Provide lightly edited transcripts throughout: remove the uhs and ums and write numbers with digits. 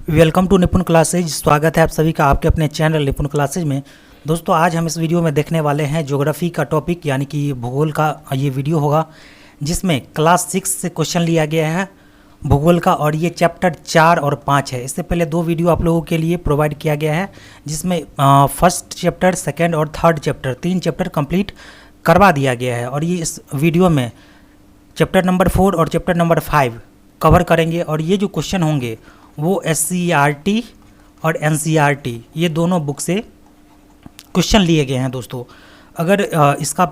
Welcome to निपुण classes. स्वागत है आप सभी का आपके अपने चैनल निपुण क्लासेज में। दोस्तों आज हम इस वीडियो में देखने वाले हैं ज्योग्राफी का टॉपिक यानी कि भूगोल का ये वीडियो होगा जिसमें क्लास 6 से क्वेश्चन लिया गया है भूगोल का, और ये चैप्टर 4 और 5 है। इससे पहले 2 वीडियो आप लोगों के लिए प्रोवाइड किया गया है जिसमें फर्स्ट चैप्टर, सेकेंड और थर्ड चैप्टर 3 चैप्टर कंप्लीट करवा दिया गया है, और ये इस वीडियो में चैप्टर नंबर 4 और चैप्टर नंबर 5 कवर करेंगे। और ये जो क्वेश्चन होंगे वो SCERT और NCERT ये दोनों बुक से क्वेश्चन लिए गए हैं। दोस्तों अगर इसका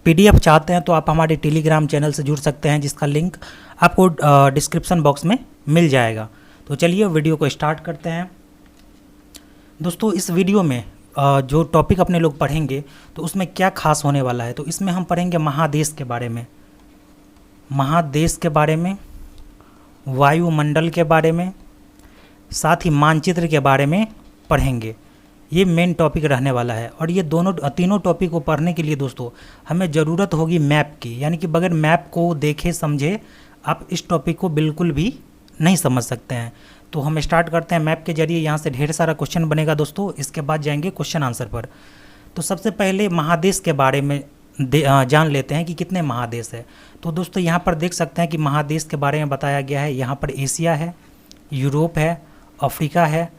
PDF चाहते हैं तो आप हमारे टेलीग्राम चैनल से जुड़ सकते हैं जिसका लिंक आपको डिस्क्रिप्शन बॉक्स में मिल जाएगा। तो चलिए वीडियो को स्टार्ट करते हैं। दोस्तों इस वीडियो में जो टॉपिक अपने लोग पढ़ेंगे तो उसमें क्या खास होने वाला है, तो इसमें हम पढ़ेंगे महादेश के बारे में, वायुमंडल के बारे में, साथ ही मानचित्र के बारे में पढ़ेंगे। ये मेन टॉपिक रहने वाला है। और ये तीनों टॉपिक को पढ़ने के लिए दोस्तों हमें ज़रूरत होगी मैप की, यानी कि बगैर मैप को देखे समझे आप इस टॉपिक को बिल्कुल भी नहीं समझ सकते हैं। तो हम स्टार्ट करते हैं मैप के जरिए। यहाँ से ढेर सारा क्वेश्चन बनेगा दोस्तों, इसके बाद जाएंगे क्वेश्चन आंसर पर। तो सबसे पहले महादेश के बारे में जान लेते हैं कि कितने महादेश है। तो दोस्तों यहाँ पर देख सकते हैं कि महादेश के बारे में बताया गया है। यहाँ पर एशिया है, यूरोप है, अफ्रीका है,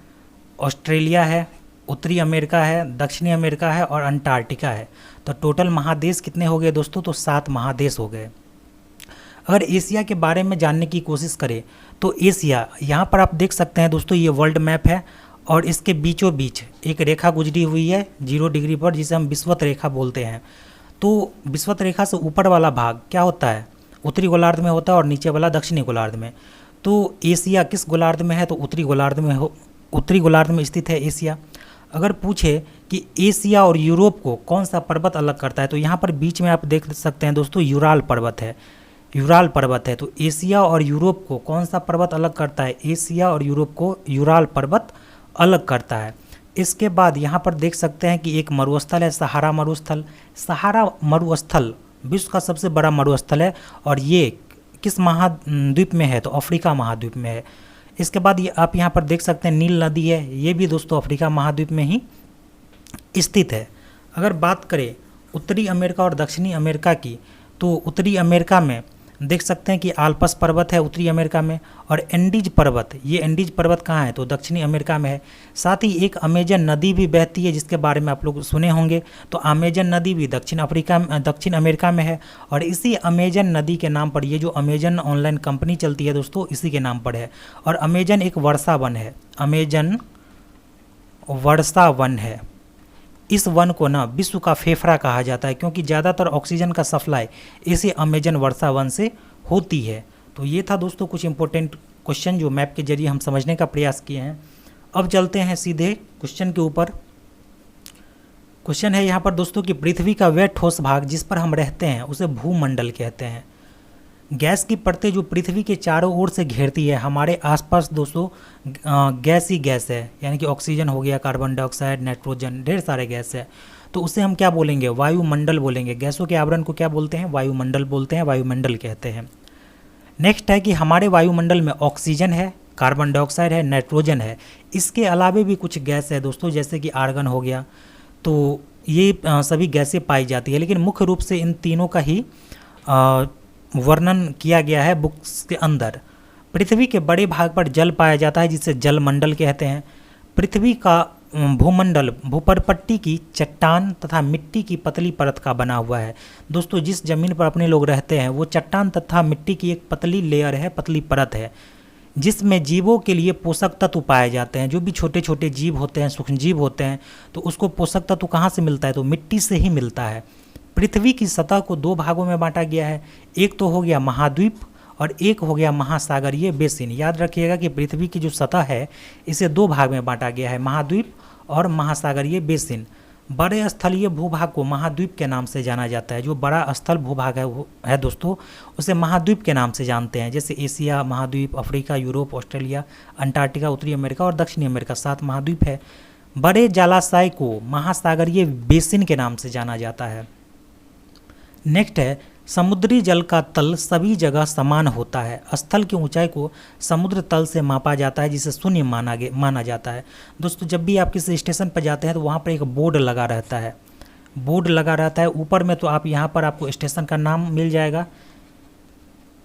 ऑस्ट्रेलिया है, उत्तरी अमेरिका है, दक्षिणी अमेरिका है और अंटार्कटिका है। तो टोटल महादेश कितने हो गए दोस्तों? तो 7 महादेश हो गए। अगर एशिया के बारे में जानने की कोशिश करें तो एशिया, यहाँ पर आप देख सकते हैं दोस्तों ये वर्ल्ड मैप है और इसके बीचों बीच एक रेखा गुजरी हुई है 0 डिग्री पर, जिसे हम विषुवत रेखा बोलते हैं। तो विषुवत रेखा से ऊपर वाला भाग क्या होता है? उत्तरी गोलार्ध में होता है और नीचे वाला दक्षिणी गोलार्ध में। तो एशिया किस गोलार्ध में है? तो उत्तरी गोलार्ध में स्थित है एशिया। अगर पूछे कि एशिया और यूरोप को कौन सा पर्वत अलग करता है, तो यहाँ पर बीच में आप देख सकते हैं दोस्तों यूराल पर्वत है। तो एशिया और यूरोप को कौन सा पर्वत अलग करता है? एशिया और यूरोप को यूराल पर्वत अलग करता है। इसके बाद यहाँ पर देख सकते हैं कि एक मरुस्थल है, सहारा मरुस्थल विश्व का सबसे बड़ा मरुस्थल है, और ये किस महाद्वीप में है? तो अफ्रीका महाद्वीप में है। इसके बाद ये आप यहाँ पर देख सकते हैं नील नदी है, ये भी दोस्तों अफ्रीका महाद्वीप में ही स्थित है। अगर बात करें उत्तरी अमेरिका और दक्षिणी अमेरिका की, तो उत्तरी अमेरिका में देख सकते हैं कि आल्पस पर्वत है उत्तरी अमेरिका में, और एंडीज पर्वत कहाँ है? तो दक्षिणी अमेरिका में है। साथ ही एक अमेजन नदी भी बहती है जिसके बारे में आप लोग सुने होंगे। तो अमेजन नदी भी दक्षिण अमेरिका में है, और इसी अमेजन नदी के नाम पर ये जो अमेजन ऑनलाइन कंपनी चलती है दोस्तों, इसी के नाम पर है। और अमेजन एक वर्षा वन है। इस वन को ना विश्व का फेफड़ा कहा जाता है क्योंकि ज़्यादातर ऑक्सीजन का सप्लाई इसी अमेजन वर्षा वन से होती है। तो ये था दोस्तों कुछ इंपॉर्टेंट क्वेश्चन जो मैप के जरिए हम समझने का प्रयास किए हैं। अब चलते हैं सीधे क्वेश्चन के ऊपर। क्वेश्चन है यहाँ पर दोस्तों कि पृथ्वी का वह ठोस भाग जिस पर हम रहते हैं उसे भूमंडल कहते हैं। गैस की परतें जो पृथ्वी के चारों ओर से घेरती है, हमारे आसपास दोस्तों गैस ही गैस है, यानी कि ऑक्सीजन हो गया, कार्बन डाइऑक्साइड, नाइट्रोजन, ढेर सारे गैस है। तो उसे हम क्या बोलेंगे? वायुमंडल बोलेंगे। गैसों के आवरण को क्या बोलते हैं? वायुमंडल बोलते हैं, वायुमंडल कहते हैं। नेक्स्ट है कि हमारे वायुमंडल में ऑक्सीजन है, कार्बन डाइऑक्साइड है, नाइट्रोजन है। इसके अलावे भी कुछ गैस है दोस्तों, जैसे कि आर्गन हो गया। तो ये सभी गैसें पाई जाती है, लेकिन मुख्य रूप से इन तीनों का ही वर्णन किया गया है बुक्स के अंदर। पृथ्वी के बड़े भाग पर जल पाया जाता है जिसे जलमंडल कहते हैं। पृथ्वी का भूमंडल भूपरपट्टी की चट्टान तथा मिट्टी की पतली परत का बना हुआ है। दोस्तों जिस जमीन पर अपने लोग रहते हैं वो चट्टान तथा मिट्टी की एक पतली लेयर है, पतली परत है, जिसमें जीवों के लिए पोषक तत्व पाए जाते हैं। जो भी छोटे छोटे जीव होते हैं, सूक्ष्म जीव होते हैं, तो उसको पोषक तत्व कहाँ से मिलता है? तो मिट्टी से ही मिलता है। पृथ्वी की सतह को 2 भागों में बांटा गया है। एक तो हो गया महाद्वीप और एक हो गया महासागरीय बेसिन। याद रखिएगा कि पृथ्वी की जो सतह है इसे 2 भाग में बांटा गया है, महाद्वीप और महासागरीय बेसिन। बड़े स्थलीय भूभाग को महाद्वीप के नाम से जाना जाता है। जो बड़ा स्थल भूभाग है वो है दोस्तों, उसे महाद्वीप के नाम से जानते हैं। जैसे एशिया महाद्वीप, अफ्रीका, यूरोप, ऑस्ट्रेलिया, अंटार्कटिका, उत्तरी अमेरिका और दक्षिणी अमेरिका, 7 महाद्वीप है। बड़े जलाशय को महासागरीय बेसिन के नाम से जाना जाता है। नेक्स्ट है समुद्री जल का तल सभी जगह समान होता है। स्थल की ऊंचाई को समुद्र तल से मापा जाता है, जिसे शून्य माना जाता है। दोस्तों जब भी आप किसी स्टेशन पर जाते हैं तो वहाँ पर एक बोर्ड लगा रहता है, बोर्ड लगा रहता है ऊपर में। तो आप यहाँ पर आपको स्टेशन का नाम मिल जाएगा,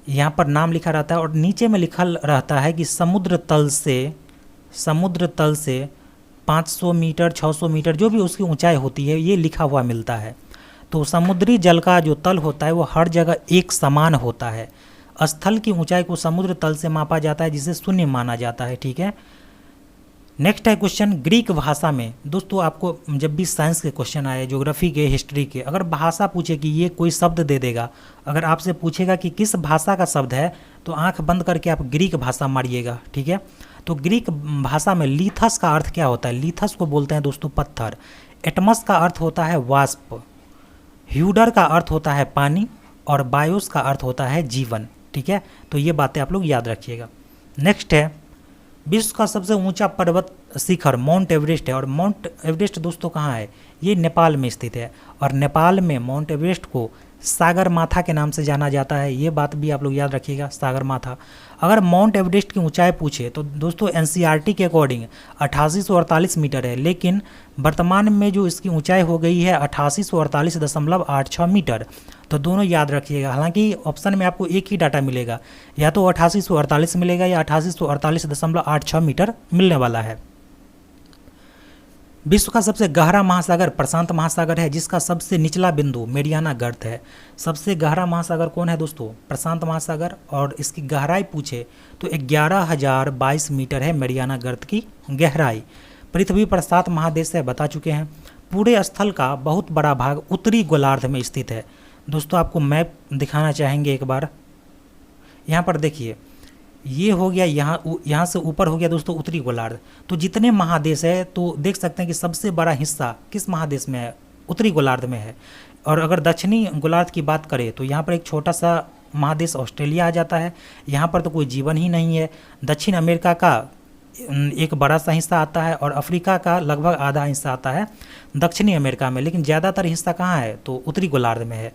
यहाँ पर नाम लिखा रहता है और नीचे में लिखा रहता है कि समुद्र तल से 500 मीटर 600 मीटर जो भी उसकी ऊंचाई होती है ये लिखा हुआ मिलता है। तो समुद्री जल का जो तल होता है वो हर जगह एक समान होता है। स्थल की ऊंचाई को समुद्र तल से मापा जाता है, जिसे शून्य माना जाता है। ठीक है, नेक्स्ट है क्वेश्चन ग्रीक भाषा में। दोस्तों आपको जब भी साइंस के क्वेश्चन आए, ज्योग्राफी के, हिस्ट्री के, अगर भाषा पूछे कि ये कोई शब्द दे देगा, अगर आपसे पूछेगा कि किस भाषा का शब्द है, तो आंख बंद करके आप ग्रीक भाषा मारिएगा। ठीक है, तो ग्रीक भाषा में लीथस का अर्थ क्या होता है? लीथस को बोलते हैं दोस्तों पत्थर। एटमस का अर्थ होता है वाष्प, ह्यूडर का अर्थ होता है पानी और बायोस का अर्थ होता है जीवन। ठीक है, तो ये बातें आप लोग याद रखिएगा। नेक्स्ट है विश्व का सबसे ऊंचा पर्वत शिखर माउंट एवरेस्ट है। और माउंट एवरेस्ट दोस्तों कहाँ है? ये नेपाल में स्थित है और नेपाल में माउंट एवरेस्ट को सागर माथा के नाम से जाना जाता है। ये बात भी आप लोग याद रखिएगा, सागर माथा। अगर माउंट एवरेस्ट की ऊंचाई पूछे तो दोस्तों एनसीईआरटी के अकॉर्डिंग 8848 मीटर है, लेकिन वर्तमान में जो इसकी ऊंचाई हो गई है 8848.86 मीटर। तो दोनों याद रखिएगा। हालांकि ऑप्शन में आपको एक ही डाटा मिलेगा, या तो 8848 मिलेगा या 8848.86 मीटर मिलने वाला है। विश्व का सबसे गहरा महासागर प्रशांत महासागर है, जिसका सबसे निचला बिंदु मेरियाना गर्त है। सबसे गहरा महासागर कौन है दोस्तों? प्रशांत महासागर। और इसकी गहराई पूछे तो 11,022 मीटर है मेरियाना गर्त की गहराई। पृथ्वी पर 7 महादेश है, बता चुके हैं। पूरे स्थल का बहुत बड़ा भाग उत्तरी गोलार्ध में स्थित है। दोस्तों आपको मैप दिखाना चाहेंगे एक बार। यहाँ पर देखिए, ये हो गया, यहाँ से ऊपर हो गया दोस्तों उत्तरी गोलार्ध। तो जितने महादेश है तो देख सकते हैं कि सबसे बड़ा हिस्सा किस महादेश में है? उत्तरी गोलार्ध में है। और अगर दक्षिणी गोलार्ध की बात करें तो यहाँ पर एक छोटा सा महादेश ऑस्ट्रेलिया आ जाता है। यहाँ पर तो कोई जीवन ही नहीं है। दक्षिण अमेरिका का एक बड़ा सा हिस्सा आता है और अफ्रीका का लगभग आधा हिस्सा आता है दक्षिणी अमेरिका में, लेकिन ज़्यादातर हिस्सा कहाँ है? तो उत्तरी गोलार्ध में है।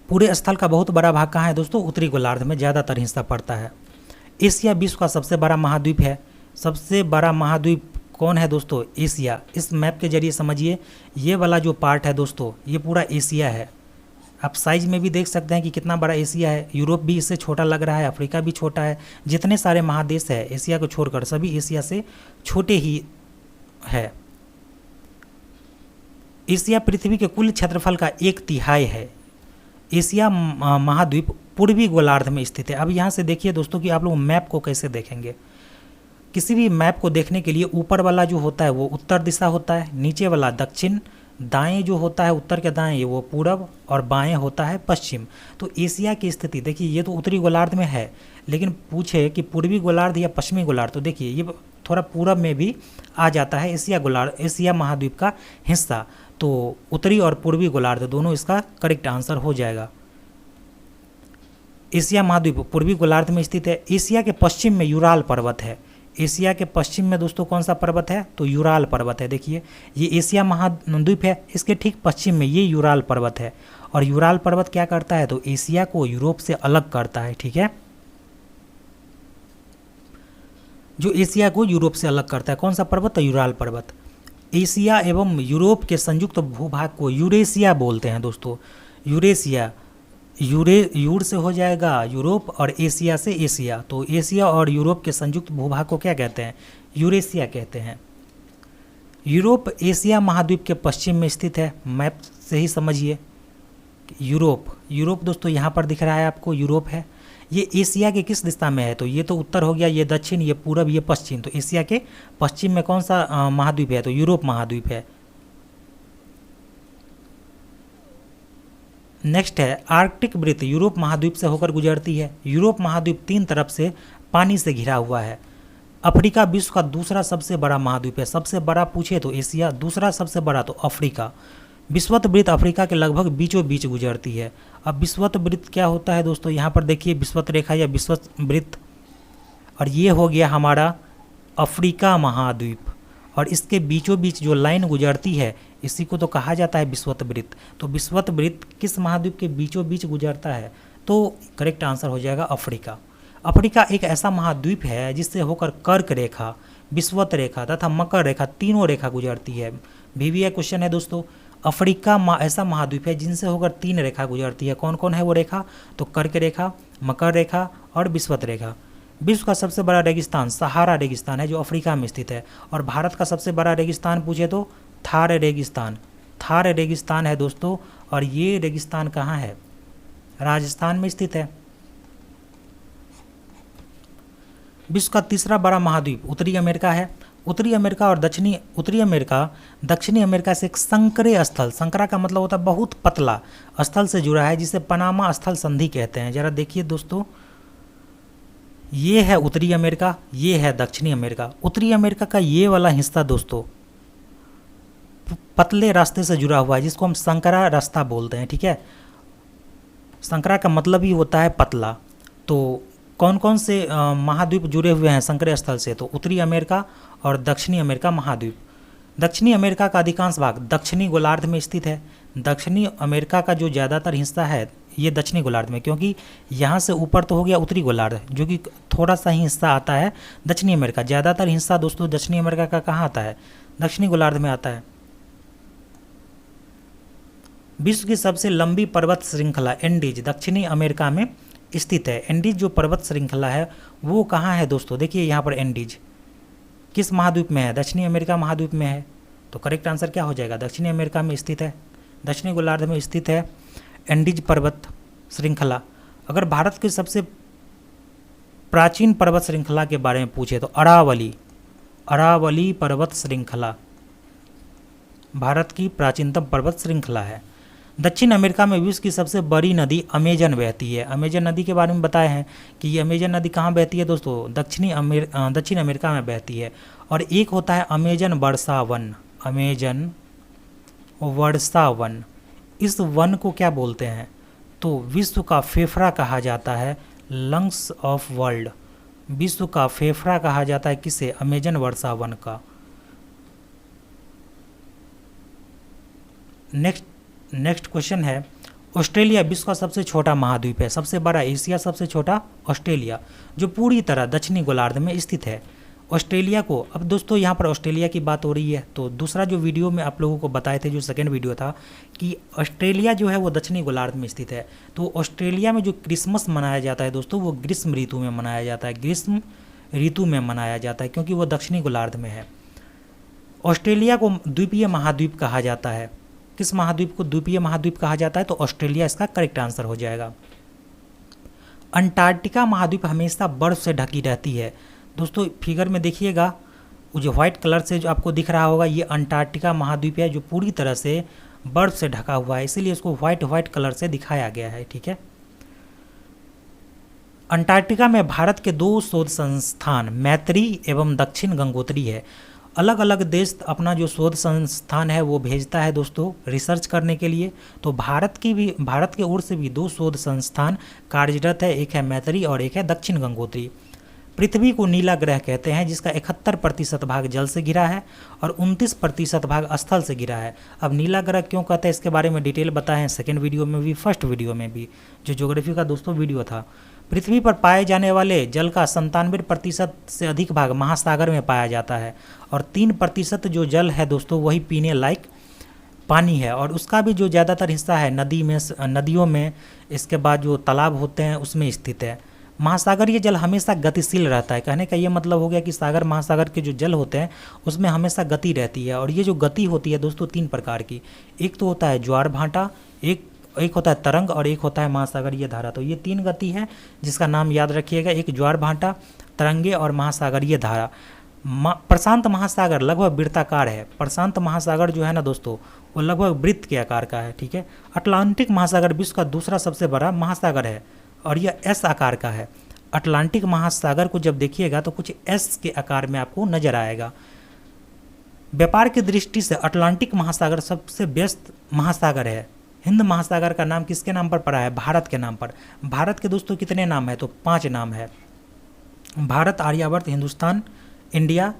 पूरे स्थल का बहुत बड़ा भाग कहाँ है दोस्तों? उत्तरी गोलार्ध में ज़्यादातर हिस्सा पड़ता है। एशिया विश्व का सबसे बड़ा महाद्वीप है। सबसे बड़ा महाद्वीप कौन है दोस्तों? एशिया। इस मैप के जरिए समझिए, ये वाला जो पार्ट है दोस्तों ये पूरा एशिया है। आप साइज में भी देख सकते हैं कि कितना बड़ा एशिया है। यूरोप भी इससे छोटा लग रहा है, अफ्रीका भी छोटा है। जितने सारे महादेश है एशिया को छोड़कर सभी एशिया से छोटे ही है। एशिया पृथ्वी के कुल क्षेत्रफल का 1/3 है। एशिया महाद्वीप पूर्वी गोलार्ध में स्थित है। अब यहाँ से देखिए दोस्तों कि आप लोग मैप को कैसे देखेंगे। किसी भी मैप को देखने के लिए ऊपर वाला जो होता है वो उत्तर दिशा होता है, नीचे वाला दक्षिण, दाएं जो होता है उत्तर के दाएं वो पूरब और बाएं होता है पश्चिम। तो एशिया की स्थिति देखिए, ये तो उत्तरी गोलार्ध में है, लेकिन पूछे कि पूर्वी गोलार्ध या पश्चिमी गोलार्ध, तो देखिए ये थोड़ा पूरब में भी आ जाता है एशिया महाद्वीप का हिस्सा। तो उत्तरी और पूर्वी गोलार्ध दोनों इसका करेक्ट आंसर हो जाएगा। एशिया महाद्वीप पूर्वी गोलार्ध में स्थित है। एशिया के पश्चिम में यूराल पर्वत है। एशिया के पश्चिम में दोस्तों कौन सा पर्वत है? तो यूराल पर्वत है। देखिए ये एशिया महाद्वीप है, इसके ठीक पश्चिम में ये यूराल पर्वत है। और यूराल पर्वत क्या करता है? तो एशिया को यूरोप से अलग करता है। ठीक है, जो एशिया को यूरोप से अलग करता है, कौन सा पर्वत? तो यूराल पर्वत। एशिया एवं यूरोप के संयुक्त भूभाग को यूरेशिया बोलते हैं दोस्तों। यूरेशिया, यूर से हो जाएगा यूरोप और एशिया से एशिया। तो एशिया और यूरोप के संयुक्त भूभाग को क्या कहते हैं? यूरेशिया कहते हैं। यूरोप एशिया महाद्वीप के पश्चिम में स्थित है। मैप से ही समझिए। यूरोप दोस्तों यहाँ पर दिख रहा है आपको, यूरोप है। ये एशिया के किस दिशा में है? तो ये तो उत्तर हो गया, ये दक्षिण, ये पूरब, ये पश्चिम। तो एशिया के पश्चिम में कौन सा महाद्वीप है? तो यूरोप महाद्वीप है। नेक्स्ट है आर्कटिक वृत्त यूरोप महाद्वीप से होकर गुजरती है। यूरोप महाद्वीप 3 तरफ से पानी से घिरा हुआ है। अफ्रीका विश्व का दूसरा सबसे बड़ा महाद्वीप है। सबसे बड़ा पूछे तो एशिया, दूसरा सबसे बड़ा तो अफ्रीका। विषुवत वृत्त अफ्रीका के लगभग बीचों बीच गुजरती है। अब विषुवत वृत्त क्या होता है दोस्तों? यहाँ पर देखिए विषुवत रेखा या विषुवत वृत्त, और ये हो गया हमारा अफ्रीका महाद्वीप। और इसके बीचों बीच जो लाइन गुजरती है इसी को तो कहा जाता है विषुवत वृत्त। तो विषुवत वृत्त किस महाद्वीप के बीचों बीच गुजरता है? तो करेक्ट आंसर हो जाएगा अफ्रीका। अफ्रीका एक ऐसा महाद्वीप है जिससे होकर कर्क रेखा, विषुवत रेखा तथा मकर रेखा तीनों रेखा गुजरती है। VVI क्वेश्चन है दोस्तों, अफ्रीका ऐसा महाद्वीप है जिनसे होकर 3 रेखा गुजरती है। कौन कौन है वो रेखा? तो कर्क रेखा, मकर रेखा और विषुवत रेखा। विश्व का सबसे बड़ा रेगिस्तान सहारा रेगिस्तान है जो अफ्रीका में स्थित है। और भारत का सबसे बड़ा रेगिस्तान पूछे तो थार रेगिस्तान, थार रेगिस्तान है दोस्तों। और ये रेगिस्तान कहाँ है? राजस्थान में स्थित है। विश्व का तीसरा बड़ा महाद्वीप उत्तरी अमेरिका है। उत्तरी अमेरिका और उत्तरी अमेरिका दक्षिणी अमेरिका से एक संकरे स्थल, संकरा का मतलब होता है बहुत पतला, स्थल से जुड़ा है जिसे पनामा स्थल संधि कहते हैं। जरा देखिए दोस्तों, ये है उत्तरी अमेरिका, ये है दक्षिणी अमेरिका। उत्तरी अमेरिका का ये वाला हिस्सा दोस्तों पतले रास्ते से जुड़ा हुआ है जिसको हम संकरा रास्ता बोलते हैं, ठीक है। संकरा का मतलब ही होता है पतला। तो कौन कौन से महाद्वीप जुड़े हुए हैं संकरे स्थल से? तो उत्तरी अमेरिका और दक्षिणी अमेरिका महाद्वीप। दक्षिणी अमेरिका का अधिकांश भाग दक्षिणी गोलार्ध में स्थित है। दक्षिणी अमेरिका का जो ज़्यादातर हिस्सा है ये दक्षिणी गोलार्ध में, क्योंकि यहाँ से ऊपर तो हो गया उत्तरी गोलार्ध जो कि थोड़ा सा ही हिस्सा आता है दक्षिणी अमेरिका। ज़्यादातर हिस्सा दोस्तों दक्षिणी अमेरिका का कहाँ आता है? दक्षिणी गोलार्ध में आता है। विश्व की सबसे लंबी पर्वत श्रृंखला एंडीज दक्षिणी अमेरिका में स्थित है। एंडीज जो पर्वत श्रृंखला है वो कहाँ है दोस्तों? देखिए यहाँ पर एंडीज किस महाद्वीप में है? दक्षिणी अमेरिका महाद्वीप में है। तो करेक्ट आंसर क्या हो जाएगा? दक्षिणी अमेरिका में स्थित है, दक्षिणी गोलार्ध में स्थित है एंडीज पर्वत श्रृंखला। अगर भारत की सबसे प्राचीन पर्वत श्रृंखला के बारे में पूछे तो अरावली पर्वत श्रृंखला भारत की प्राचीनतम पर्वत श्रृंखला है। दक्षिण अमेरिका में विश्व की सबसे बड़ी नदी अमेजन बहती है। अमेजन नदी के बारे में बताए हैं कि ये अमेजन नदी कहाँ बहती है दोस्तों? दक्षिण अमेरिका में बहती है। और एक होता है अमेजन वर्षा वन, अमेजन वर्षा वन। इस वन को क्या बोलते हैं? तो विश्व का फेफड़ा कहा जाता है, लंग्स ऑफ वर्ल्ड। विश्व का फेफड़ा कहा जाता है किसे? अमेजन वर्षा वन का। नेक्स्ट क्वेश्चन है, ऑस्ट्रेलिया विश्व का सबसे छोटा महाद्वीप है। सबसे बड़ा एशिया, सबसे छोटा ऑस्ट्रेलिया जो पूरी तरह दक्षिणी गोलार्ध में स्थित है। ऑस्ट्रेलिया को, अब दोस्तों यहाँ पर ऑस्ट्रेलिया की बात हो रही है तो दूसरा जो वीडियो में आप लोगों को बताए थे, जो सेकेंड वीडियो था, कि ऑस्ट्रेलिया जो है वो दक्षिणी गोलार्ध में स्थित है। तो ऑस्ट्रेलिया में जो क्रिसमस मनाया जाता है दोस्तों वो ग्रीष्म ऋतु में मनाया जाता है, ग्रीष्म ऋतु में मनाया जाता है क्योंकि वो दक्षिणी गोलार्ध में है। ऑस्ट्रेलिया को द्वीपीय महाद्वीप कहा जाता है। किस महाद्वीप को द्वीपीय महाद्वीप कहा जाता है? तो ऑस्ट्रेलिया इसका करेक्ट आंसर हो जाएगा। अंटार्कटिका महाद्वीप हमेशा बर्फ से ढकी रहती है। दोस्तों फिगर में देखिएगा, वो जो व्हाइट कलर से जो आपको दिख रहा होगा ये अंटार्कटिका महाद्वीप है जो पूरी तरह से बर्फ से ढका हुआ है, इसीलिए इसको व्हाइट कलर से दिखाया गया है, ठीक है। अंटार्कटिका में भारत के 2 शोध संस्थान मैत्री एवं दक्षिण गंगोत्री है। अलग अलग देश अपना जो शोध संस्थान है वो भेजता है दोस्तों रिसर्च करने के लिए। तो भारत के ओर से भी 2 शोध संस्थान कार्यरत है, एक है मैत्री और एक है दक्षिण गंगोत्री। पृथ्वी को नीला ग्रह कहते हैं जिसका 71% भाग जल से घिरा है और 29% भाग स्थल से घिरा है। अब नीला ग्रह क्यों कहते हैं इसके बारे में डिटेल बताए हैं सेकेंड वीडियो में भी, फर्स्ट वीडियो में भी, जो ज्योग्राफी का दोस्तों वीडियो था। पृथ्वी पर पाए जाने वाले जल का 97% से अधिक भाग महासागर में पाया जाता है और 3% जो जल है दोस्तों वही पीने लायक पानी है और उसका भी जो ज़्यादातर हिस्सा है नदियों में, इसके बाद जो तालाब होते हैं उसमें स्थित है। महासागरीय जल हमेशा गतिशील रहता है। कहने का ये मतलब हो गया कि सागर महासागर के जो जल होते हैं उसमें हमेशा गति रहती है। और ये जो गति होती है दोस्तों 3 प्रकार की, एक तो होता है ज्वार भाटा, एक होता है तरंग और एक होता है महासागरीय धारा। तो ये 3 गति है जिसका नाम याद रखिएगा, एक ज्वार भाटा, तरंगे और महासागरीय धारा। प्रशांत महासागर लगभग वृत्ताकार है। प्रशांत महासागर जो है ना दोस्तों वो लगभग वृत्त के आकार का है, ठीक है। अटलांटिक महासागर विश्व का दूसरा सबसे बड़ा महासागर है और यह एस आकार का है। अटलांटिक महासागर को जब देखिएगा तो कुछ एस के आकार में आपको नजर आएगा। व्यापार की दृष्टि से अटलांटिक महासागर सबसे व्यस्त महासागर है। हिंद महासागर का नाम किसके नाम पर पड़ा है? भारत के नाम पर। भारत के दोस्तों कितने नाम है? तो 5 नाम है। भारत, आर्यावर्त, हिंदुस्तान, इंडिया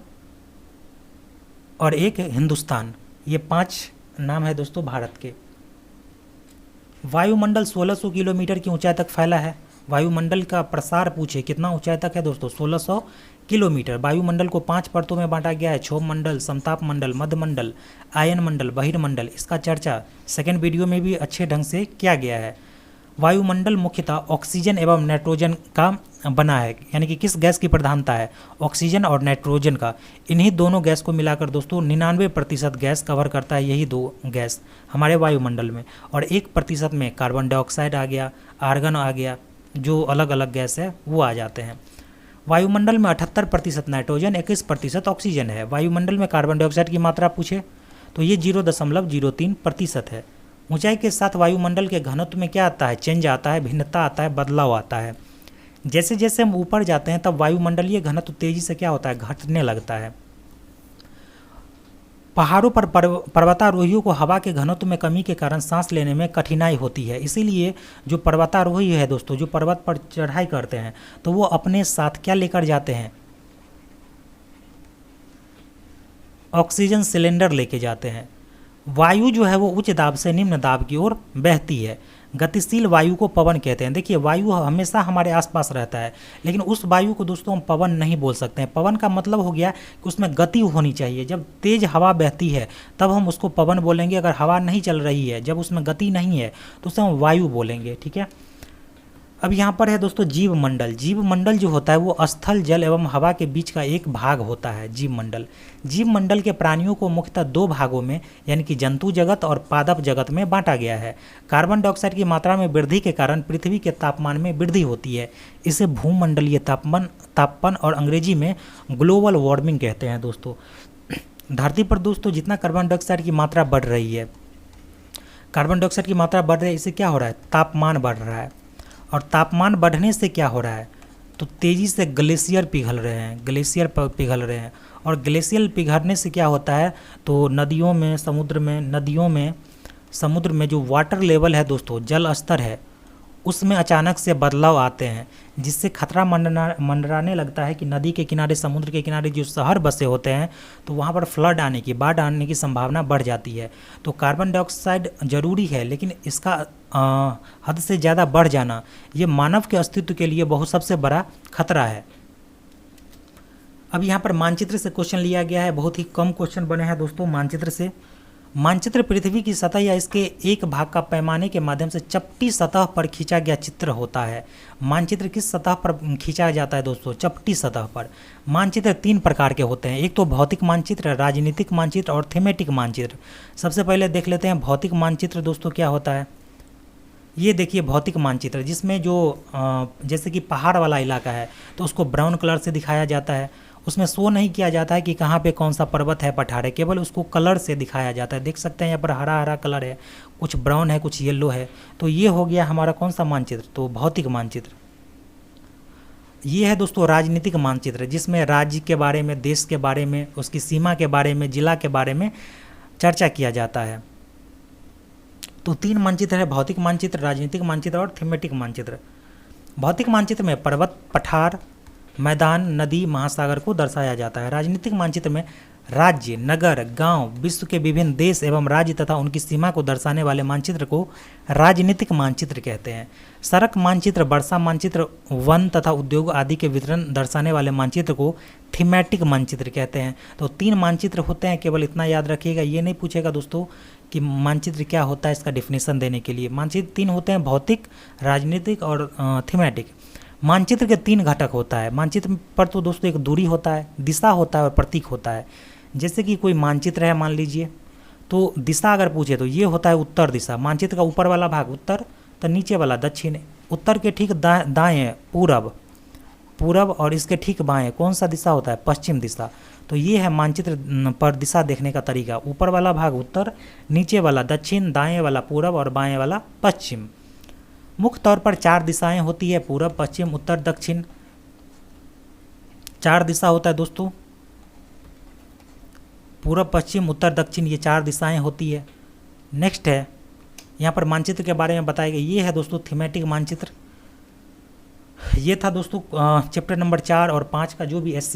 और एक हिंदुस्तान। ये 5 नाम है दोस्तों भारत के। वायुमंडल 1600 किलोमीटर की ऊंचाई तक फैला है। वायुमंडल का प्रसार पूछे कितना ऊंचाई तक है दोस्तों, 1600 किलोमीटर। वायुमंडल को 5 परतों में बांटा गया है, क्षोभ मंडल, समताप मंडल, मध्य मंडल, आयन मंडल, बहिर्मंडल। इसका चर्चा सेकेंड वीडियो में भी अच्छे ढंग से किया गया है। वायुमंडल मुख्यतः ऑक्सीजन एवं नाइट्रोजन का बना है, यानी कि किस गैस की प्रधानता है, ऑक्सीजन और नाइट्रोजन का। इन्हीं दोनों गैस को मिलाकर दोस्तों 99% गैस कवर करता है, यही 2 गैस हमारे वायुमंडल में। और 1% में कार्बन डाइऑक्साइड आ गया, आर्गन आ गया, जो अलग अलग गैस है वो आ जाते हैं। वायुमंडल में 78% नाइट्रोजन, 21% ऑक्सीजन है। वायुमंडल में कार्बन डाइऑक्साइड की मात्रा पूछे तो ये 0.03% है। ऊंचाई के साथ वायुमंडल के घनत्व में क्या आता है, चेंज आता है, भिन्नता आता है, बदलाव आता है। जैसे जैसे हम ऊपर जाते हैं तब वायुमंडलीय घनत्व तेजी से क्या होता है, घटने लगता है। पहाड़ों पर पर्वतारोहियों को हवा के घनत्व में कमी के कारण सांस लेने में कठिनाई होती है। इसीलिए जो पर्वतारोही है दोस्तों, जो पर्वत पर चढ़ाई करते हैं तो वो अपने साथ क्या लेकर जाते हैं, ऑक्सीजन सिलेंडर लेके जाते हैं। वायु जो है वो उच्च दाब से निम्न दाब की ओर बहती है। गतिशील वायु को पवन कहते हैं। देखिए वायु हमेशा हमारे आसपास रहता है, लेकिन उस वायु को दोस्तों हम पवन नहीं बोल सकते हैं। पवन का मतलब हो गया कि उसमें गति होनी चाहिए। जब तेज हवा बहती है तब हम उसको पवन बोलेंगे। अगर हवा नहीं चल रही है, जब उसमें गति नहीं है, तो उसे हम वायु बोलेंगे। ठीक है। अब यहाँ पर है दोस्तों जीव मंडल। जीव मंडल जो होता है वो स्थल, जल एवं हवा के बीच का एक भाग होता है जीव मंडल। जीव मंडल के प्राणियों को मुख्यतः 2 भागों में, यानी कि जंतु जगत और पादप जगत में बांटा गया है। कार्बन डाइऑक्साइड की मात्रा में वृद्धि के कारण पृथ्वी के तापमान में वृद्धि होती है। इसे भूमंडलीय तापमान और अंग्रेजी में ग्लोबल वार्मिंग कहते हैं दोस्तों। धरती पर दोस्तों जितना कार्बन डाइऑक्साइड की मात्रा बढ़ रही है, कार्बन डाइऑक्साइड की मात्रा बढ़ रही है, इससे क्या हो रहा है, तापमान बढ़ रहा है। और तापमान बढ़ने से क्या हो रहा है, तो तेज़ी से ग्लेशियर पिघल रहे हैं, ग्लेशियर पिघल रहे हैं। और ग्लेशियर पिघलने से क्या होता है, तो नदियों में, समुद्र में जो वाटर लेवल है दोस्तों, जल स्तर है, उसमें अचानक से बदलाव आते हैं, जिससे खतरा मंडराने लगता है कि नदी के किनारे, समुद्र के किनारे जो शहर बसे होते हैं तो वहाँ पर फ्लड आने की, बाढ़ आने की संभावना बढ़ जाती है। तो कार्बन डाइऑक्साइड ज़रूरी है, लेकिन इसका हद से ज़्यादा बढ़ जाना ये मानव के अस्तित्व के लिए बहुत सबसे बड़ा खतरा है। अब यहाँ पर मानचित्र से क्वेश्चन लिया गया है। बहुत ही कम क्वेश्चन बने हैं दोस्तों मानचित्र से। मानचित्र पृथ्वी की सतह या इसके एक भाग का पैमाने के माध्यम से चपटी सतह पर खींचा गया चित्र होता है। मानचित्र किस सतह पर खींचा जाता है दोस्तों, चपटी सतह पर। मानचित्र 3 प्रकार के होते हैं। एक तो भौतिक मानचित्र, राजनीतिक मानचित्र और थीमेटिक मानचित्र। सबसे पहले देख लेते हैं भौतिक मानचित्र दोस्तों क्या होता है। ये देखिए भौतिक मानचित्र, जिसमें जो जैसे कि पहाड़ वाला इलाका है तो उसको ब्राउन कलर से दिखाया जाता है। उसमें शो नहीं किया जाता है कि कहाँ पे कौन सा पर्वत है, पठार है, केवल उसको कलर से दिखाया जाता है। देख सकते हैं यहाँ पर हरा हरा कलर है, कुछ ब्राउन है, कुछ येलो है। तो ये हो गया हमारा कौन सा मानचित्र, तो भौतिक मानचित्र। ये है दोस्तों राजनीतिक मानचित्र, जिसमें राज्य के बारे में, देश के बारे में, उसकी सीमा के बारे में, जिला के बारे में चर्चा किया जाता है। तो 3 मानचित्र है, भौतिक मानचित्र, राजनीतिक मानचित्र और थीमेटिक मानचित्र। भौतिक मानचित्र में पर्वत, पठार, मैदान, नदी, महासागर को दर्शाया जाता है। राजनीतिक मानचित्र में राज्य, नगर, गांव, विश्व के विभिन्न देश एवं राज्य तथा उनकी सीमा को दर्शाने वाले मानचित्र को राजनीतिक मानचित्र कहते हैं। सड़क मानचित्र, वर्षा मानचित्र, वन तथा उद्योग आदि के वितरण दर्शाने वाले मानचित्र को थीमेटिक मानचित्र कहते हैं। तो 3 मानचित्र होते हैं, केवल इतना याद रखिएगा। ये नहीं पूछेगा दोस्तों कि मानचित्र क्या होता है, इसका डिफिनेशन देने के लिए। मानचित्र 3 होते हैं, भौतिक, राजनीतिक और थीमेटिक। मानचित्र के 3 घटक होता है। मानचित्र पर तो दोस्तों एक दूरी होता है, दिशा होता है और प्रतीक होता है। जैसे कि कोई मानचित्र है मान लीजिए, तो दिशा अगर पूछे तो ये होता है उत्तर दिशा। मानचित्र का ऊपर वाला भाग उत्तर, तो नीचे वाला दक्षिण। उत्तर के ठीक दाएं पूरब और इसके ठीक बाएं कौन सा दिशा होता है, पश्चिम दिशा। तो ये है मानचित्र पर दिशा देखने का तरीका। ऊपर वाला भाग उत्तर, नीचे वाला दक्षिण, दाएं वाला पूरब और बाएं वाला पश्चिम। मुख्य तौर पर 4 दिशाएं होती है, पूरब, पश्चिम, उत्तर, दक्षिण। 4 दिशा होता है दोस्तों, पूरब, पश्चिम, उत्तर, दक्षिण, ये 4 दिशाएं होती है। नेक्स्ट है यहाँ पर मानचित्र के बारे में बताया गया, ये है दोस्तों थीमेटिक मानचित्र। ये था दोस्तों चैप्टर नंबर 4 और 5 का जो भी SC